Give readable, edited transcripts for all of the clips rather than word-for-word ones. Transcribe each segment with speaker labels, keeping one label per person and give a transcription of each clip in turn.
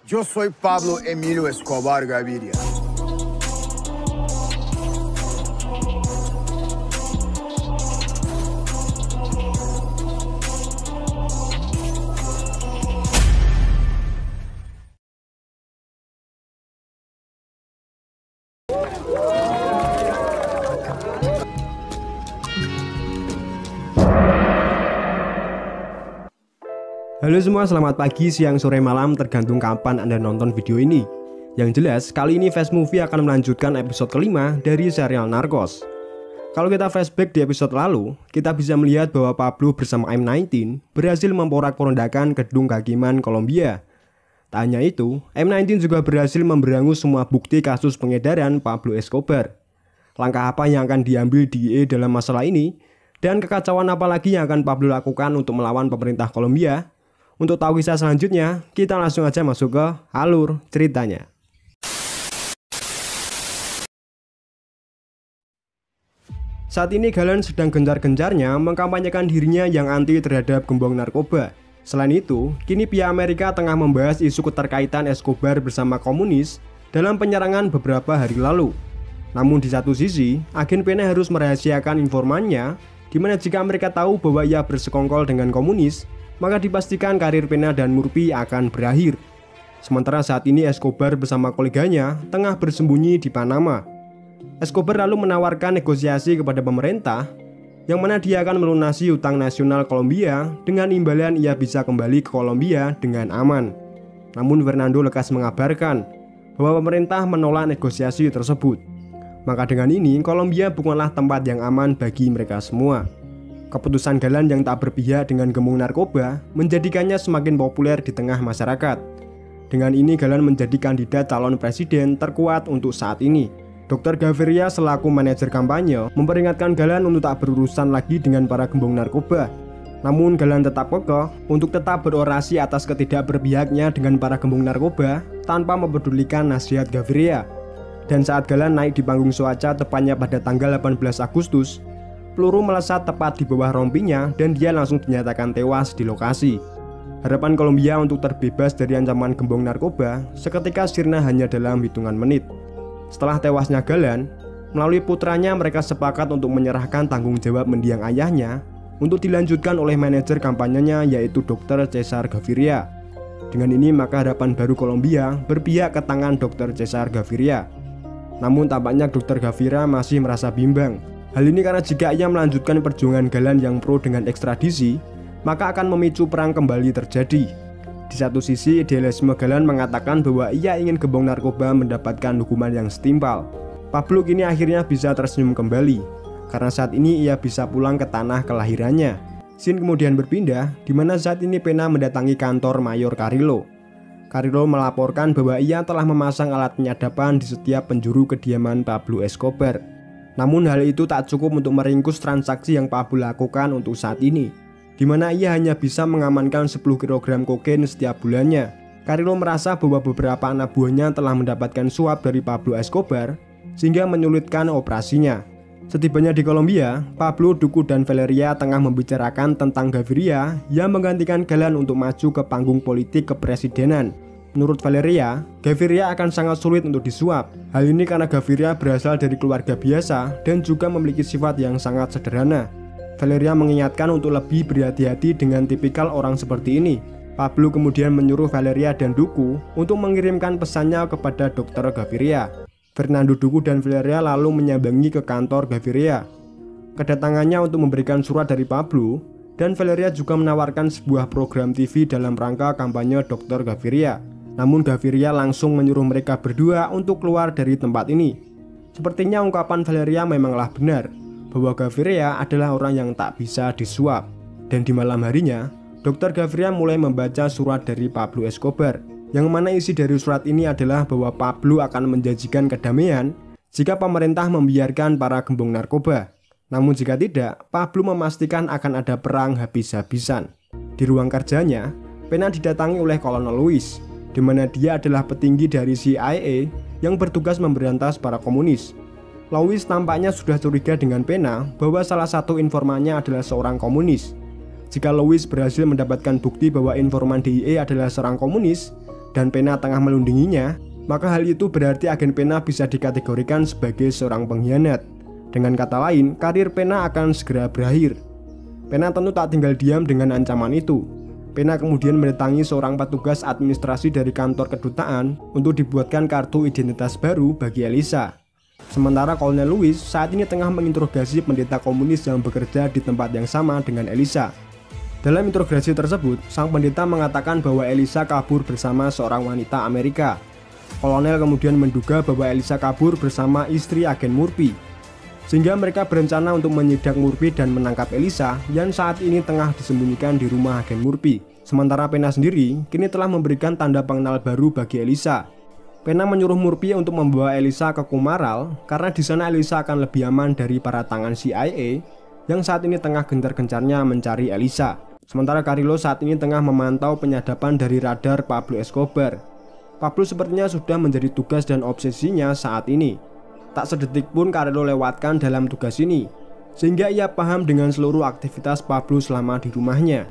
Speaker 1: Yo soy Pablo Emilio Escobar Gaviria.
Speaker 2: Halo semua, selamat pagi, siang, sore, malam, tergantung kapan Anda nonton video ini. Yang jelas, kali ini Fast Movie akan melanjutkan episode kelima dari serial Narcos. Kalau kita flashback di episode lalu, kita bisa melihat bahwa Pablo bersama M19 berhasil memporak-porandakan gedung kehakiman Kolombia. Tak hanya itu, M19 juga berhasil memberangus semua bukti kasus pengedaran Pablo Escobar. Langkah apa yang akan diambil DEA dalam masalah ini, dan kekacauan apa lagi yang akan Pablo lakukan untuk melawan pemerintah Kolombia? Untuk tahu kisah selanjutnya, kita langsung aja masuk ke alur ceritanya. Saat ini Galen sedang gencar-gencarnya mengkampanyekan dirinya yang anti terhadap gembong narkoba. Selain itu, kini pihak Amerika tengah membahas isu keterkaitan Escobar bersama komunis dalam penyerangan beberapa hari lalu. Namun di satu sisi, agen Pena harus merahasiakan informannya, di mana jika mereka tahu bahwa ia bersekongkol dengan komunis, maka dipastikan karir Pena dan Murphy akan berakhir. Sementara saat ini Escobar bersama koleganya tengah bersembunyi di Panama. Escobar lalu menawarkan negosiasi kepada pemerintah, yang mana dia akan melunasi utang nasional Kolombia dengan imbalan ia bisa kembali ke Kolombia dengan aman. Namun Fernando lekas mengabarkan bahwa pemerintah menolak negosiasi tersebut. Maka dengan ini Kolombia bukanlah tempat yang aman bagi mereka semua. Keputusan Galen yang tak berpihak dengan gembong narkoba menjadikannya semakin populer di tengah masyarakat. Dengan ini Galen menjadi kandidat calon presiden terkuat untuk saat ini. Dr. Gaviria selaku manajer kampanye memperingatkan Galen untuk tak berurusan lagi dengan para gembong narkoba. Namun Galen tetap kekeh untuk tetap berorasi atas ketidakberpihaknya dengan para gembong narkoba tanpa mempedulikan nasihat Gaviria. Dan saat Galen naik di panggung Soacha tepatnya pada tanggal 18 Agustus, peluru melesat tepat di bawah rompinya dan dia langsung dinyatakan tewas di lokasi. Harapan Kolombia untuk terbebas dari ancaman gembong narkoba seketika sirna hanya dalam hitungan menit. Setelah tewasnya Galen, melalui putranya mereka sepakat untuk menyerahkan tanggung jawab mendiang ayahnya untuk dilanjutkan oleh manajer kampanyenya yaitu Dr. Cesar Gaviria. Dengan ini maka harapan baru Kolombia berpihak ke tangan Dr. Cesar Gaviria. Namun tampaknya Dr. Gaviria masih merasa bimbang. Hal ini karena jika ia melanjutkan perjuangan Galen yang pro dengan ekstradisi, maka akan memicu perang kembali terjadi. Di satu sisi, idealisme Galen mengatakan bahwa ia ingin gembong narkoba mendapatkan hukuman yang setimpal. Pablo kini akhirnya bisa tersenyum kembali, karena saat ini ia bisa pulang ke tanah kelahirannya. Scene kemudian berpindah, di mana saat ini Pena mendatangi kantor Mayor Carrillo. Carrillo melaporkan bahwa ia telah memasang alat penyadapan di setiap penjuru kediaman Pablo Escobar. Namun hal itu tak cukup untuk meringkus transaksi yang Pablo lakukan untuk saat ini, di mana ia hanya bisa mengamankan 10 kg kokain setiap bulannya. Carrillo merasa bahwa beberapa anak buahnya telah mendapatkan suap dari Pablo Escobar, sehingga menyulitkan operasinya. Setibanya di Kolombia, Pablo, Duku, dan Valeria tengah membicarakan tentang Gaviria yang menggantikan Galen untuk maju ke panggung politik kepresidenan. Menurut Valeria, Gaviria akan sangat sulit untuk disuap. Hal ini karena Gaviria berasal dari keluarga biasa dan juga memiliki sifat yang sangat sederhana. Valeria mengingatkan untuk lebih berhati-hati dengan tipikal orang seperti ini. Pablo kemudian menyuruh Valeria dan Duku untuk mengirimkan pesannya kepada Dr. Gaviria. Fernando, Duku, dan Valeria lalu menyambangi ke kantor Gaviria. Kedatangannya untuk memberikan surat dari Pablo, dan Valeria juga menawarkan sebuah program TV dalam rangka kampanye Dr. Gaviria. Namun Gaviria langsung menyuruh mereka berdua untuk keluar dari tempat ini. Sepertinya ungkapan Valeria memanglah benar, bahwa Gaviria adalah orang yang tak bisa disuap. Dan di malam harinya, Dr. Gaviria mulai membaca surat dari Pablo Escobar, yang mana isi dari surat ini adalah bahwa Pablo akan menjanjikan kedamaian jika pemerintah membiarkan para gembong narkoba. Namun jika tidak, Pablo memastikan akan ada perang habis-habisan. Di ruang kerjanya, Pena didatangi oleh Kolonel Luis, di mana dia adalah petinggi dari CIA yang bertugas memberantas para komunis. Louis tampaknya sudah curiga dengan Pena bahwa salah satu informannya adalah seorang komunis. Jika Louis berhasil mendapatkan bukti bahwa informan DEA adalah seorang komunis, dan Pena tengah melindunginya, maka hal itu berarti agen Pena bisa dikategorikan sebagai seorang pengkhianat. Dengan kata lain, karir Pena akan segera berakhir. Pena tentu tak tinggal diam dengan ancaman itu. Pena kemudian mendatangi seorang petugas administrasi dari kantor kedutaan untuk dibuatkan kartu identitas baru bagi Elisa. Sementara Kolonel Lewis saat ini tengah menginterogasi pendeta komunis yang bekerja di tempat yang sama dengan Elisa. Dalam interogasi tersebut, sang pendeta mengatakan bahwa Elisa kabur bersama seorang wanita Amerika. Kolonel kemudian menduga bahwa Elisa kabur bersama istri agen Murphy, sehingga mereka berencana untuk menyidak Murphy dan menangkap Elisa yang saat ini tengah disembunyikan di rumah agen Murphy. Sementara Pena sendiri kini telah memberikan tanda pengenal baru bagi Elisa. Pena menyuruh Murphy untuk membawa Elisa ke Kumaral karena di sana Elisa akan lebih aman dari para tangan CIA yang saat ini tengah gencar-gencarnya mencari Elisa. Sementara Carrillo saat ini tengah memantau penyadapan dari radar Pablo Escobar. Pablo sepertinya sudah menjadi tugas dan obsesinya saat ini. Tak sedetik pun Carrillo lewatkan dalam tugas ini, sehingga ia paham dengan seluruh aktivitas Pablo selama di rumahnya.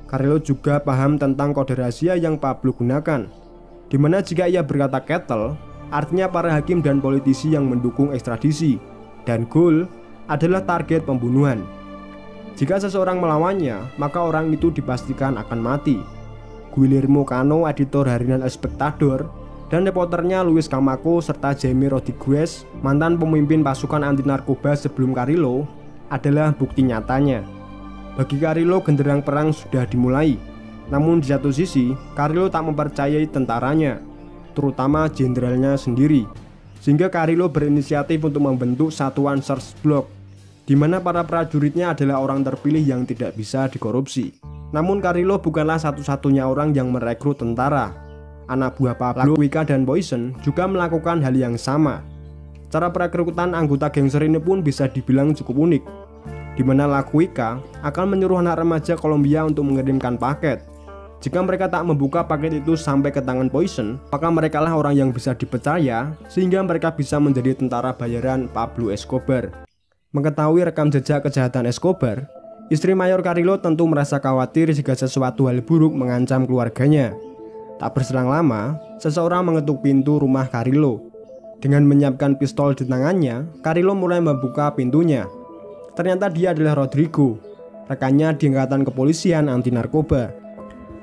Speaker 2: Carrillo juga paham tentang kode rahasia yang Pablo gunakan, dimana jika ia berkata kettle, artinya para hakim dan politisi yang mendukung ekstradisi, dan goal adalah target pembunuhan. Jika seseorang melawannya, maka orang itu dipastikan akan mati. Guillermo Cano, editor harian El Espectador, dan reporternya Luis Camacho serta Jaime Rodriguez, mantan pemimpin pasukan anti narkoba sebelum Carrillo, adalah bukti nyatanya. Bagi Carrillo, genderang perang sudah dimulai. Namun di satu sisi, Carrillo tak mempercayai tentaranya, terutama jenderalnya sendiri, sehingga Carrillo berinisiatif untuk membentuk satuan search block, di mana para prajuritnya adalah orang terpilih yang tidak bisa dikorupsi. Namun Carrillo bukanlah satu-satunya orang yang merekrut tentara. Anak buah Pablo, Lacuica dan Poison juga melakukan hal yang sama. Cara perekrutan anggota gangster ini pun bisa dibilang cukup unik, di mana Lacuica akan menyuruh anak remaja Kolombia untuk mengirimkan paket. Jika mereka tak membuka paket itu sampai ke tangan Poison, maka merekalah orang yang bisa dipercaya sehingga mereka bisa menjadi tentara bayaran Pablo Escobar. Mengetahui rekam jejak kejahatan Escobar, istri Mayor Carrillo tentu merasa khawatir jika sesuatu hal buruk mengancam keluarganya. Tak berselang lama, seseorang mengetuk pintu rumah Carrillo. Dengan menyiapkan pistol di tangannya, Carrillo mulai membuka pintunya. Ternyata dia adalah Rodrigo, rekannya di angkatan kepolisian anti narkoba.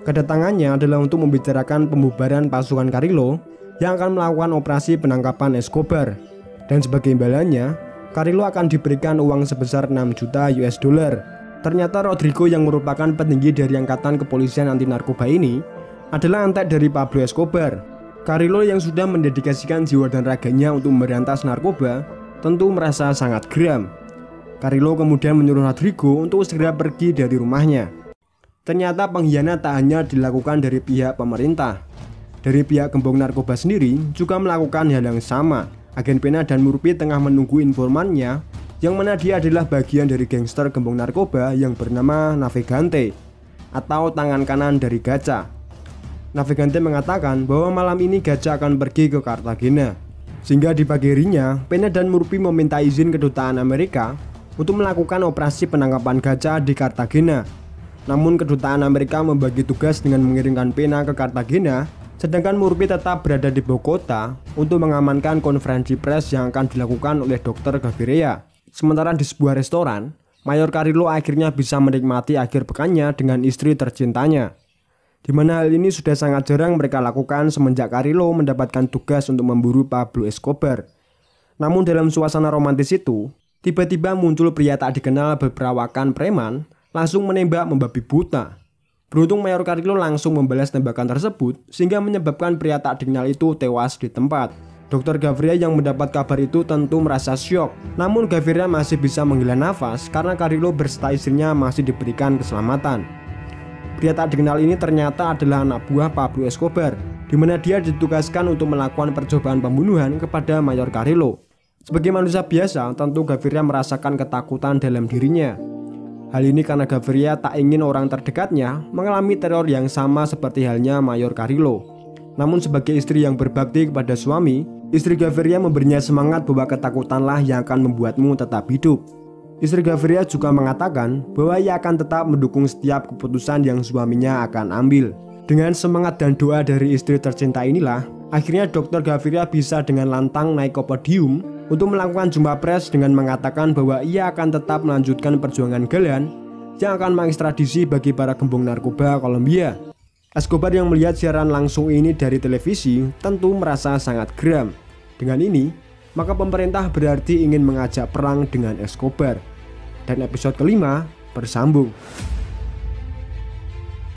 Speaker 2: Kedatangannya adalah untuk membicarakan pembubaran pasukan Carrillo yang akan melakukan operasi penangkapan Escobar. Dan sebagai imbalannya, Carrillo akan diberikan uang sebesar 6 juta US dollar. Ternyata Rodrigo yang merupakan petinggi dari angkatan kepolisian anti narkoba ini adalah antek dari Pablo Escobar. Carrillo yang sudah mendedikasikan jiwa dan raganya untuk memberantas narkoba tentu merasa sangat geram. Carrillo kemudian menyuruh Rodrigo untuk segera pergi dari rumahnya. Ternyata pengkhianat tak hanya dilakukan dari pihak pemerintah. Dari pihak gembong narkoba sendiri juga melakukan hal yang sama. Agen Pena dan Murphy tengah menunggu informannya, yang mana dia adalah bagian dari gangster gembong narkoba yang bernama Navegante, atau tangan kanan dari Gacha. Navegante mengatakan bahwa malam ini Gacha akan pergi ke Cartagena, sehingga di pagi harinya Pena dan Murphy meminta izin kedutaan Amerika untuk melakukan operasi penangkapan Gacha di Cartagena. Namun kedutaan Amerika membagi tugas dengan mengirimkan Pena ke Cartagena, sedangkan Murphy tetap berada di Bogota untuk mengamankan konferensi pers yang akan dilakukan oleh Dr. Gaviria. Sementara di sebuah restoran, Mayor Carrillo akhirnya bisa menikmati akhir pekannya dengan istri tercintanya, di mana hal ini sudah sangat jarang mereka lakukan semenjak Carrillo mendapatkan tugas untuk memburu Pablo Escobar. Namun dalam suasana romantis itu, tiba-tiba muncul pria tak dikenal berperawakan preman, langsung menembak membabi buta. Beruntung Mayor Carrillo langsung membalas tembakan tersebut, sehingga menyebabkan pria tak dikenal itu tewas di tempat. Dr. Gaviria yang mendapat kabar itu tentu merasa syok. Namun Gaviria masih bisa menghela nafas karena Carrillo berserta istrinya masih diberikan keselamatan. Pria tak dikenal ini ternyata adalah anak buah Pablo Escobar, di mana dia ditugaskan untuk melakukan percobaan pembunuhan kepada Mayor Carrillo. Sebagai manusia biasa, tentu Gaviria merasakan ketakutan dalam dirinya. Hal ini karena Gaviria tak ingin orang terdekatnya mengalami teror yang sama seperti halnya Mayor Carrillo. Namun sebagai istri yang berbakti kepada suami, istri Gaviria memberinya semangat bahwa ketakutanlah yang akan membuatmu tetap hidup. Istri Gaviria juga mengatakan bahwa ia akan tetap mendukung setiap keputusan yang suaminya akan ambil. Dengan semangat dan doa dari istri tercinta inilah, akhirnya Dr. Gaviria bisa dengan lantang naik ke podium untuk melakukan jumpa pers dengan mengatakan bahwa ia akan tetap melanjutkan perjuangan Galan yang akan mengekstradisi bagi para gembong narkoba Kolombia. Escobar yang melihat siaran langsung ini dari televisi tentu merasa sangat geram. Dengan ini, maka pemerintah berarti ingin mengajak perang dengan Escobar. Dan episode kelima bersambung.